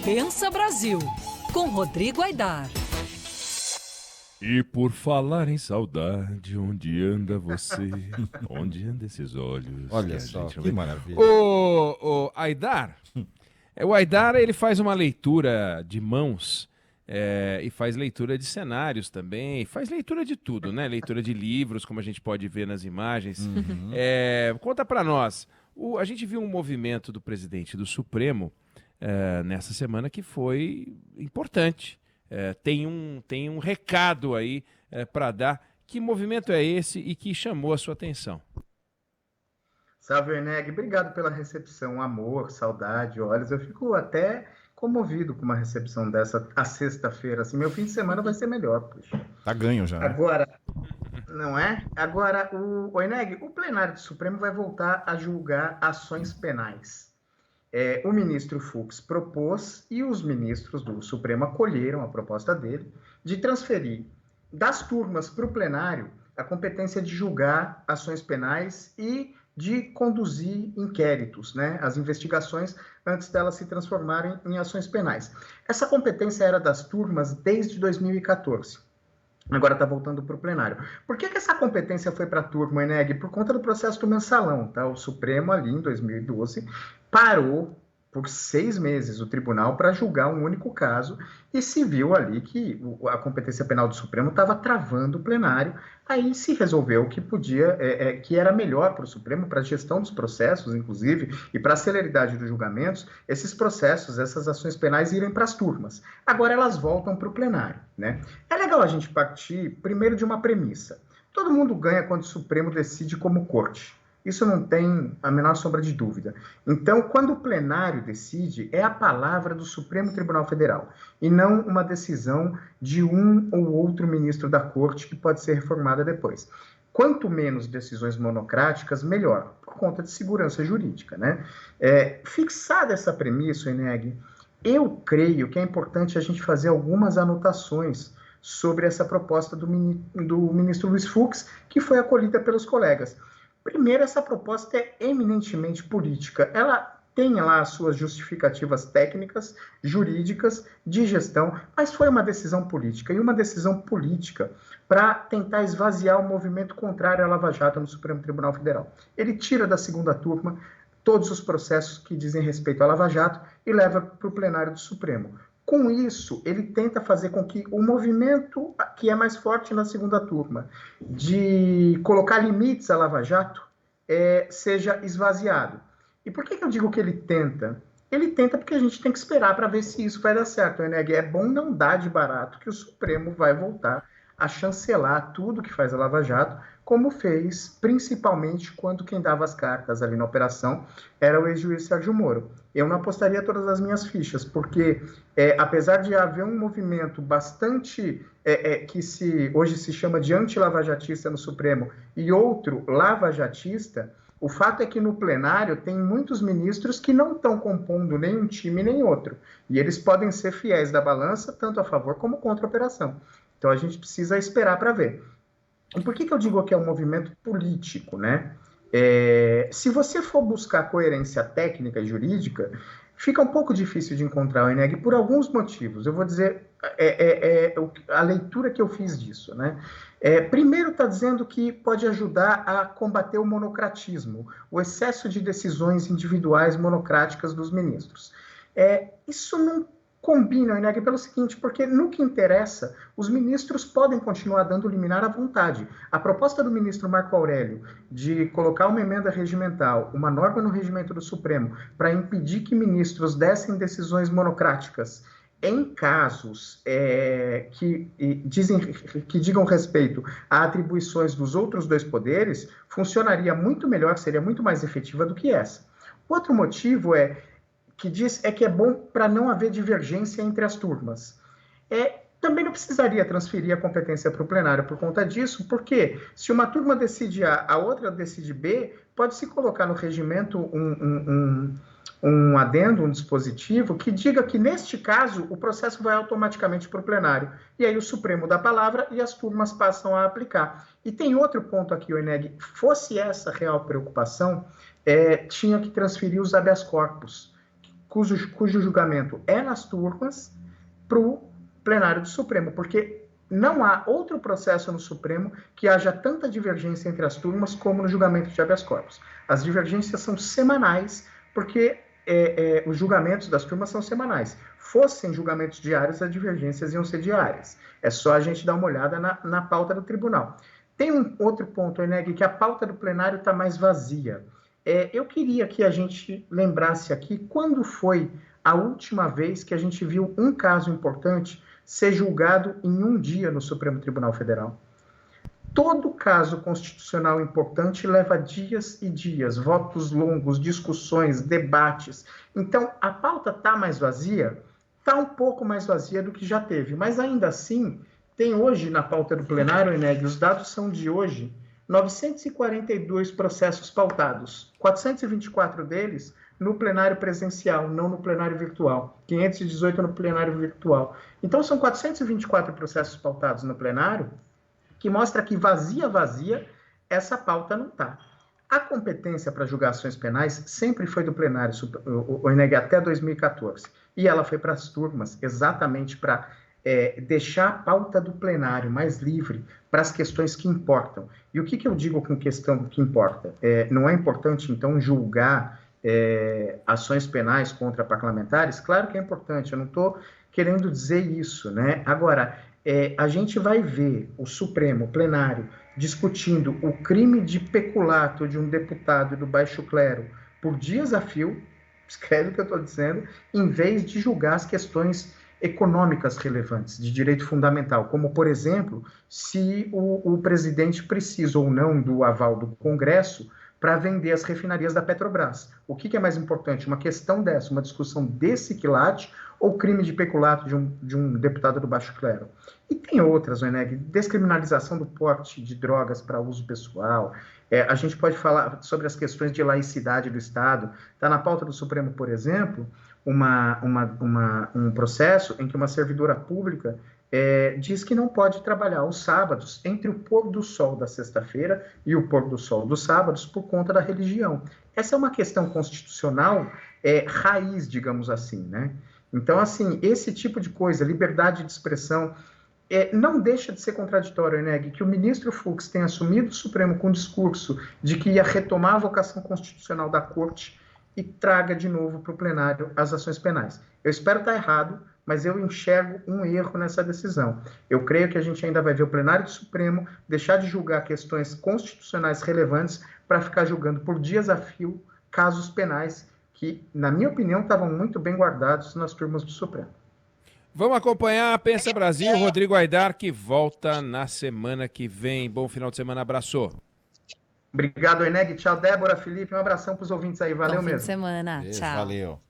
Pensa Brasil, com Rodrigo Aidar. E por falar em saudade, onde anda você? Onde andam esses olhos? Olha que a só, gente não que vê? maravilha. O Aidar, o Aidar ele faz uma leitura de mãos e faz leitura de cenários também, faz leitura de tudo, né? Leitura de livros, como a gente pode ver nas imagens. Conta pra nós, a gente viu um movimento do presidente do Supremo nessa semana que foi importante. Tem um recado aí para dar. Que movimento é esse e que chamou a sua atenção? Salve, Eneg. Obrigado pela recepção. Amor, saudade, olhos. Eu fico até comovido com uma recepção dessa à sexta-feira. Assim, meu fim de semana vai ser melhor, puxa. Tá ganho já, né? Agora, não é? Agora, o Eneg, o plenário do Supremo vai voltar a julgar ações penais. O ministro Fux propôs e os ministros do Supremo acolheram a proposta dele de transferir das turmas para o plenário a competência de julgar ações penais e de conduzir inquéritos, né, as investigações antes delas se transformarem em ações penais. Essa competência era das turmas desde 2014. Agora está voltando para o plenário. Por que essa competência foi para a turma, Eneg? Por conta do processo do mensalão. Tá? O Supremo, ali em 2012, parou por 6 meses o tribunal para julgar um único caso e se viu ali que a competência penal do Supremo estava travando o plenário. Aí se resolveu que podia, que era melhor para o Supremo, para a gestão dos processos, inclusive, e para a celeridade dos julgamentos, esses processos, essas ações penais irem para as turmas. Agora elas voltam para o plenário, né? É legal a gente partir primeiro de uma premissa. Todo mundo ganha quando o Supremo decide como corte. Isso não tem a menor sombra de dúvida. Então, quando o plenário decide, é a palavra do Supremo Tribunal Federal, e não uma decisão de um ou outro ministro da Corte que pode ser reformada depois. Quanto menos decisões monocráticas, melhor, por conta de segurança jurídica, né? Fixada essa premissa, Eneg, eu creio que é importante a gente fazer algumas anotações sobre essa proposta do ministro Luiz Fux, que foi acolhida pelos colegas. Primeiro, essa proposta é eminentemente política. Ela tem lá as suas justificativas técnicas, jurídicas, de gestão, mas foi uma decisão política. E uma decisão política para tentar esvaziar o movimento contrário à Lava Jato no Supremo Tribunal Federal. Ele tira da segunda turma todos os processos que dizem respeito à Lava Jato e leva para o plenário do Supremo. Com isso, ele tenta fazer com que o movimento que é mais forte na segunda turma, de colocar limites à Lava Jato, seja esvaziado. E por que eu digo que ele tenta? Ele tenta porque a gente tem que esperar para ver se isso vai dar certo, né? É bom não dar de barato que o Supremo vai voltar a chancelar tudo que faz a Lava Jato, como fez principalmente quando quem dava as cartas ali na operação era o ex-juiz Sérgio Moro. Eu não apostaria todas as minhas fichas, porque apesar de haver um movimento bastante que hoje se chama de anti-lavajatista no Supremo e outro lavajatista, o fato é que no plenário tem muitos ministros que não estão compondo nem um time nem outro, e eles podem ser fiéis da balança, tanto a favor como contra a operação. Então a gente precisa esperar para ver. E por que eu digo que é um movimento político, né? Se você for buscar coerência técnica e jurídica, fica um pouco difícil de encontrar o Eneg por alguns motivos. Eu vou dizer a leitura que eu fiz disso, né? Primeiro, está dizendo que pode ajudar a combater o monocratismo, o excesso de decisões individuais monocráticas dos ministros. Isso não combina, Eneg, pelo seguinte, porque no que interessa, os ministros podem continuar dando liminar à vontade. A proposta do ministro Marco Aurélio de colocar uma emenda regimental, uma norma no regimento do Supremo, para impedir que ministros dessem decisões monocráticas em casos que digam respeito a atribuições dos outros dois poderes, funcionaria muito melhor, seria muito mais efetiva do que essa. Outro motivo que é bom para não haver divergência entre as turmas. Também não precisaria transferir a competência para o plenário por conta disso, porque se uma turma decide A, a outra decide B, pode-se colocar no regimento um adendo, um dispositivo, que diga que, neste caso, o processo vai automaticamente para o plenário. E aí o Supremo dá a palavra e as turmas passam a aplicar. E tem outro ponto aqui, Eneg, fosse essa a real preocupação, tinha que transferir os habeas corpus. cujo julgamento é nas turmas, para o plenário do Supremo, porque não há outro processo no Supremo que haja tanta divergência entre as turmas como no julgamento de habeas corpus. As divergências são semanais, porque os julgamentos das turmas são semanais. Fossem julgamentos diários, as divergências iam ser diárias. É só a gente dar uma olhada na pauta do tribunal. Tem um outro ponto, Eneg, que a pauta do plenário está mais vazia. Eu queria que a gente lembrasse aqui quando foi a última vez que a gente viu um caso importante ser julgado em um dia no Supremo Tribunal Federal. Todo caso constitucional importante leva dias e dias, votos longos, discussões, debates. Então, a pauta está mais vazia? Está um pouco mais vazia do que já teve, mas ainda assim, tem hoje na pauta do plenário, Eneg, os dados são de hoje, 942 processos pautados, 424 deles no plenário presencial, não no plenário virtual, 518 no plenário virtual. Então, são 424 processos pautados no plenário, que mostra que vazia, essa pauta não está. A competência para julgar ações penais sempre foi do plenário, o INEG, até 2014, e ela foi para as turmas, exatamente para deixar a pauta do plenário mais livre para as questões que importam. E o que eu digo com questão que importa? Não é importante, então, julgar ações penais contra parlamentares? Claro que é importante, eu não estou querendo dizer isso, né? Agora, a gente vai ver o Supremo, o plenário, discutindo o crime de peculato de um deputado do baixo clero por dias a fio, escreve o que eu estou dizendo, em vez de julgar as questões econômicas relevantes, de direito fundamental, como, por exemplo, se o presidente precisa ou não do aval do Congresso para vender as refinarias da Petrobras. O que é mais importante? Uma questão dessa, uma discussão desse quilate ou crime de peculato de um deputado do baixo clero? E tem outras, Eneg, descriminalização do porte de drogas para uso pessoal. A gente pode falar sobre as questões de laicidade do Estado. Está na pauta do Supremo, por exemplo, um processo em que uma servidora pública diz que não pode trabalhar aos sábados entre o pôr do sol da sexta-feira e o pôr do sol dos sábados por conta da religião. Essa é uma questão constitucional raiz, digamos assim, né? Então, assim, esse tipo de coisa, liberdade de expressão, não deixa de ser contraditório, Eneg, que o ministro Fux tenha assumido o Supremo com o discurso de que ia retomar a vocação constitucional da Corte e traga de novo para o plenário as ações penais. Eu espero estar errado, mas eu enxergo um erro nessa decisão. Eu creio que a gente ainda vai ver o plenário do Supremo deixar de julgar questões constitucionais relevantes para ficar julgando por dias a fio casos penais que, na minha opinião, estavam muito bem guardados nas turmas do Supremo. Vamos acompanhar a Pensa Brasil, Rodrigo Aidar, que volta na semana que vem. Bom final de semana, abraço. Obrigado, Eneg. Tchau, Débora, Felipe. Um abração para os ouvintes aí. Valeu mesmo. Bom fim de semana. Tchau. Valeu.